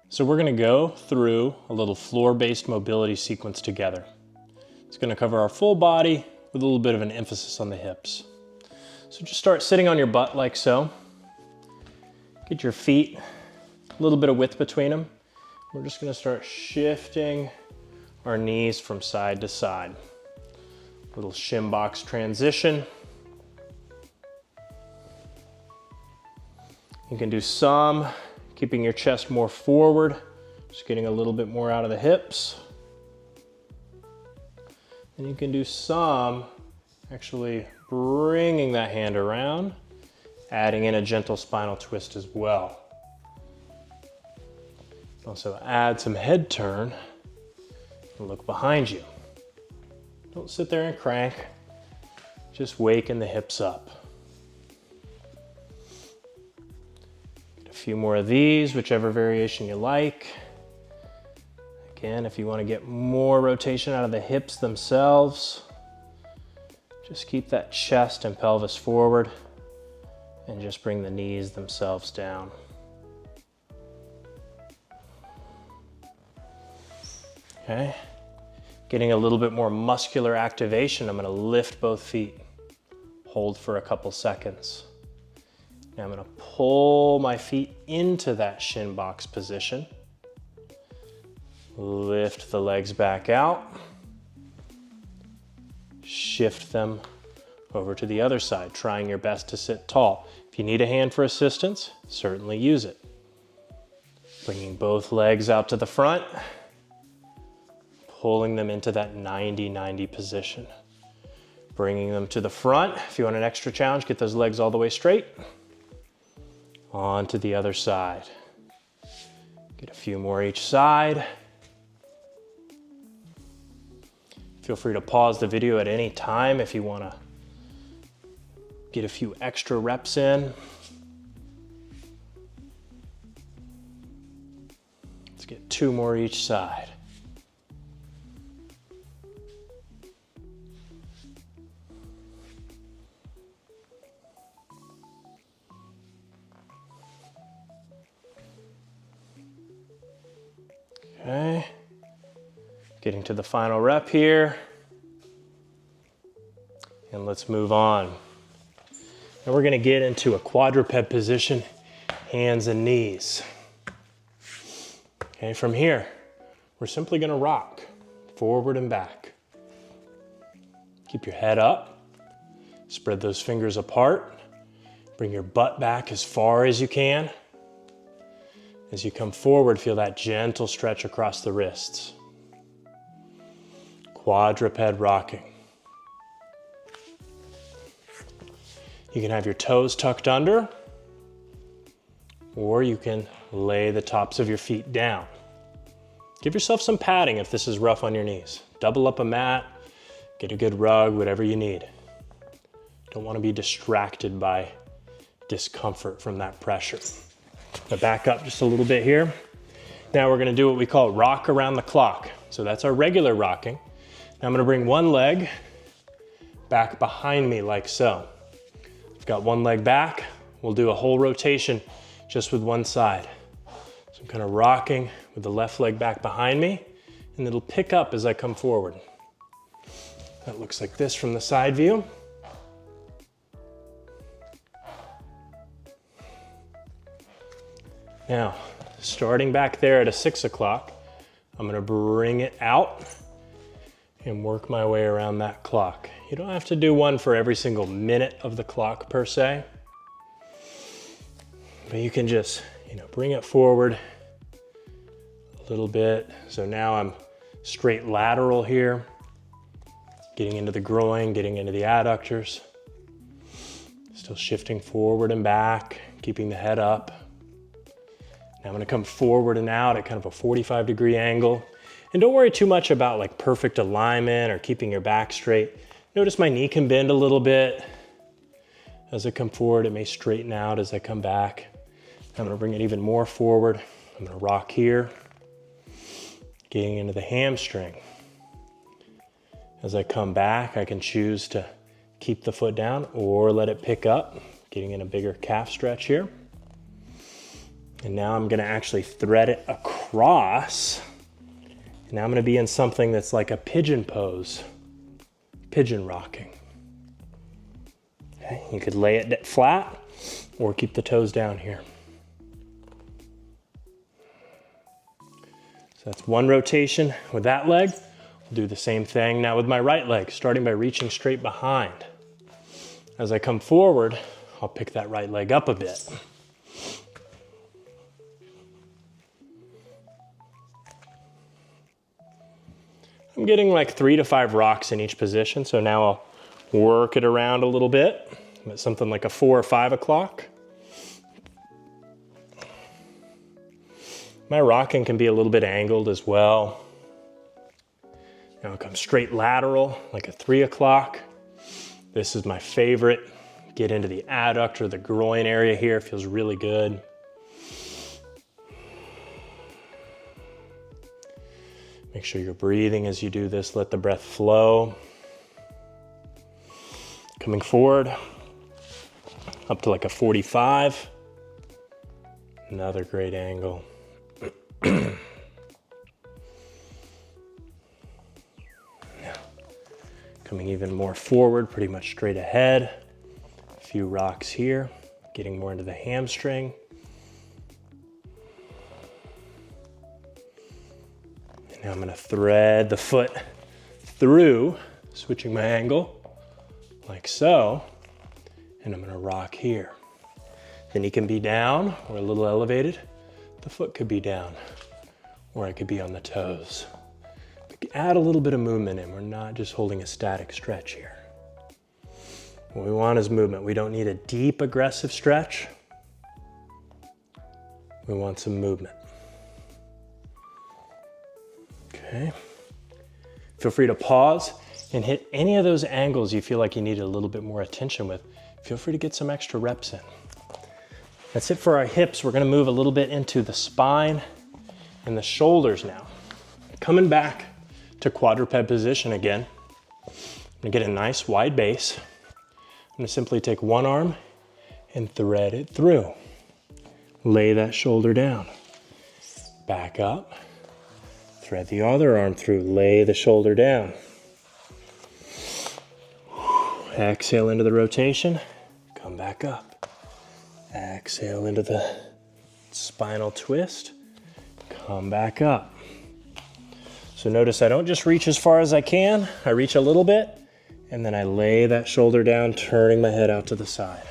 So we're gonna go through a little floor-based mobility sequence together. It's gonna cover our full body with a little bit of an emphasis on the hips. So just start sitting on your butt like so. Get your feet a little bit of width between them. We're just gonna start shifting our knees from side to side. Little shin box transition. You can do some keeping your chest more forward, just getting a little bit more out of the hips. And you can do some actually bringing that hand around, adding in a gentle spinal twist as well. Also add some head turn and look behind you. Don't sit there and crank, just waken the hips up. Get a few more of these, whichever variation you like. Again, if you want to get more rotation out of the hips themselves, just keep that chest and pelvis forward and just bring the knees themselves down. Okay, getting a little bit more muscular activation, I'm gonna lift both feet, hold for a couple seconds. Now I'm gonna pull my feet into that shin box position. Lift the legs back out. Shift them over to the other side, trying your best to sit tall. If you need a hand for assistance, certainly use it. Bringing both legs out to the front. Pulling them into that 90-90 position. Bringing them to the front. If you want an extra challenge, get those legs all the way straight. On to the other side. Get a few more each side. Feel free to pause the video at any time if you want to get a few extra reps in. Let's get 2 more each side. Okay, getting to the final rep here. And let's move on. Now we're gonna get into a quadruped position, hands and knees. Okay, from here, we're simply gonna rock forward and back. Keep your head up, spread those fingers apart, bring your butt back as far as you can. As you come forward, feel that gentle stretch across the wrists. Quadruped rocking. You can have your toes tucked under, or you can lay the tops of your feet down. Give yourself some padding if this is rough on your knees. Double up a mat, get a good rug, whatever you need. Don't want to be distracted by discomfort from that pressure. Now back up just a little bit here. Now we're gonna do what we call rock around the clock. So that's our regular rocking. Now I'm gonna bring one leg back behind me like so. I've got one leg back. We'll do a whole rotation just with one side. So I'm kind of rocking with the left leg back behind me, and it'll pick up as I come forward. That looks like this from the side view. Now, starting back there at a 6 o'clock, I'm gonna bring it out and work my way around that clock. You don't have to do one for every single minute of the clock per se, but you can just, bring it forward a little bit. So now I'm straight lateral here, getting into the groin, getting into the adductors, still shifting forward and back, keeping the head up. Now I'm gonna come forward and out at kind of a 45-degree angle. And don't worry too much about like perfect alignment or keeping your back straight. Notice my knee can bend a little bit. As I come forward, it may straighten out as I come back. I'm gonna bring it even more forward. I'm gonna rock here, getting into the hamstring. As I come back, I can choose to keep the foot down or let it pick up, getting in a bigger calf stretch here. And now I'm gonna actually thread it across. And now I'm gonna be in something that's like a pigeon pose, pigeon rocking. Okay, you could lay it flat or keep the toes down here. So that's one rotation with that leg. I'll do the same thing now with my right leg, starting by reaching straight behind. As I come forward, I'll pick that right leg up a bit. I'm getting like 3 to 5 rocks in each position, so now I'll work it around a little bit. I'm at something like a 4 or 5 o'clock. My rocking can be a little bit angled as well. Now I'll come straight lateral, like a 3 o'clock. This is my favorite. Get into the adductor, the groin area here, feels really good. Make sure you're breathing as you do this. Let the breath flow. Coming forward, up to like a 45. Another great angle. Now, coming even more forward, pretty much straight ahead. A few rocks here, getting more into the hamstring. Now I'm going to thread the foot through, switching my angle, like so, and I'm going to rock here. The knee can be down or a little elevated. The foot could be down, or I could be on the toes. But add a little bit of movement in. We're not just holding a static stretch here. What we want is movement. We don't need a deep, aggressive stretch. We want some movement. Okay. Feel free to pause and hit any of those angles you feel like you need a little bit more attention with. Feel free to get some extra reps in. That's it for our hips. We're gonna move a little bit into the spine and the shoulders now. Coming back to quadruped position again. I'm gonna get a nice wide base. I'm gonna simply take one arm and thread it through. Lay that shoulder down. Back up. Thread the other arm through, lay the shoulder down. Exhale into the rotation, come back up. Exhale into the spinal twist, come back up. So notice I don't just reach as far as I can, I reach a little bit, and then I lay that shoulder down, turning my head out to the side.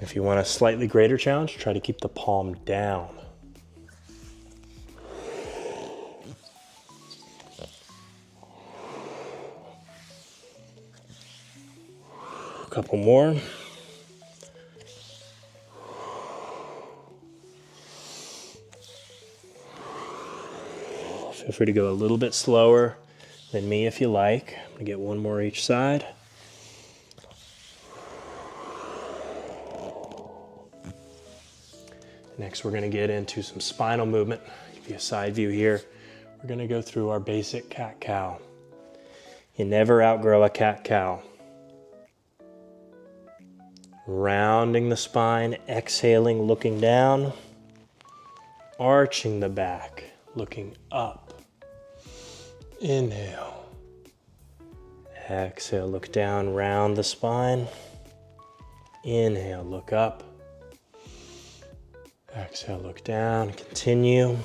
If you want a slightly greater challenge, try to keep the palm down. A couple more. Feel free to go a little bit slower than me if you like. I'm gonna get one more each side. Next, we're gonna get into some spinal movement. Give you a side view here. We're gonna go through our basic cat-cow. You never outgrow a cat-cow. Rounding the spine, exhaling, looking down. Arching the back, looking up. Inhale. Exhale, look down, round the spine. Inhale, look up. Exhale, look down, continue.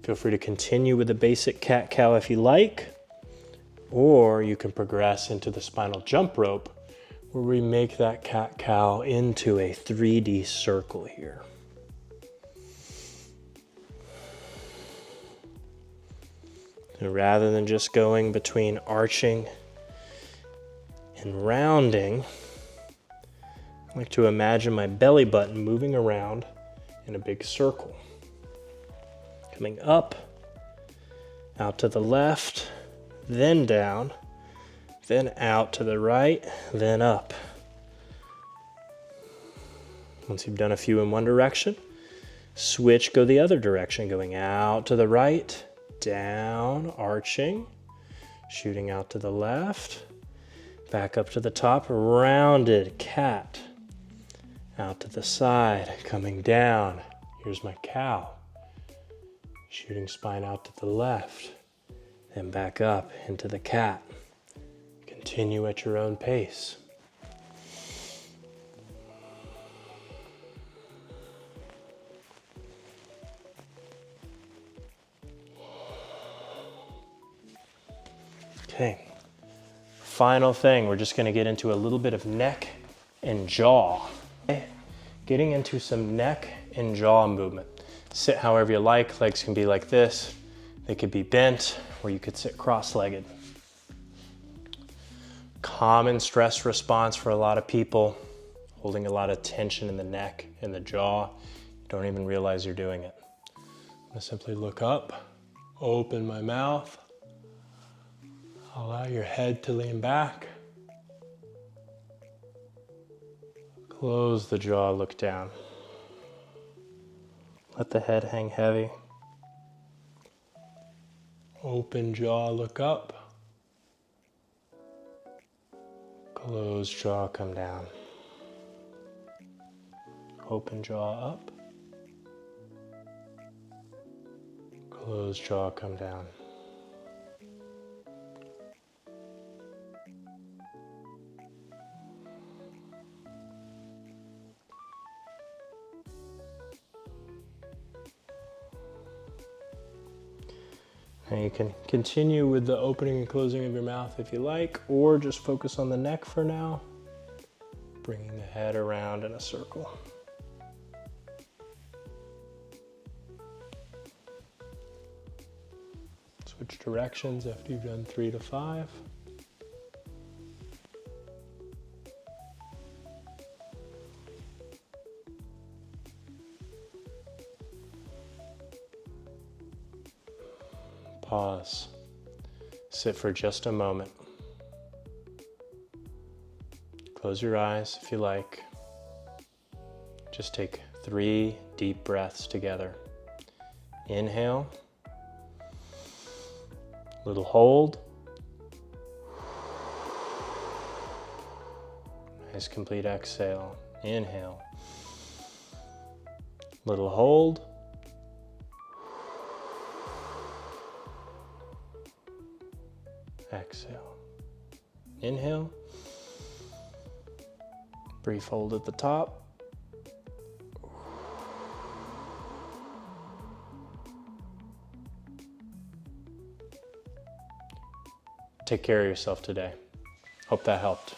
Feel free to continue with the basic cat-cow if you like, or you can progress into the spinal jump rope where we make that cat-cow into a 3D circle here. And rather than just going between arching and rounding, I like to imagine my belly button moving around in a big circle. Coming up, out to the left, then down, then out to the right, then up. Once you've done a few in one direction, Switch, go the other direction, going out to the right, down, arching, shooting out to the left, back up to the top, rounded cat, out to the side, coming down. Here's my cow. Shooting spine out to the left, then back up into the cat. Continue at your own pace. Okay, final thing, we're just gonna get into a little bit of neck and jaw. Okay. Getting into some neck and jaw movement. Sit however you like, legs can be like this. They could be bent, or you could sit cross-legged. Common stress response for a lot of people, holding a lot of tension in the neck and the jaw. You don't even realize you're doing it. I'm gonna simply look up, open my mouth, allow your head to lean back. Close the jaw, look down. Let the head hang heavy. Open jaw, look up. Close jaw, come down. Open jaw up. Close jaw, come down. And you can continue with the opening and closing of your mouth if you like, or just focus on the neck for now, bringing the head around in a circle. Switch directions after you've done 3 to 5. Pause. Sit for just a moment. Close your eyes if you like. Just take 3 deep breaths together. Inhale. Little hold. Nice complete exhale. Inhale. Little hold. Exhale. Inhale. Brief hold at the top. Take care of yourself today. Hope that helped.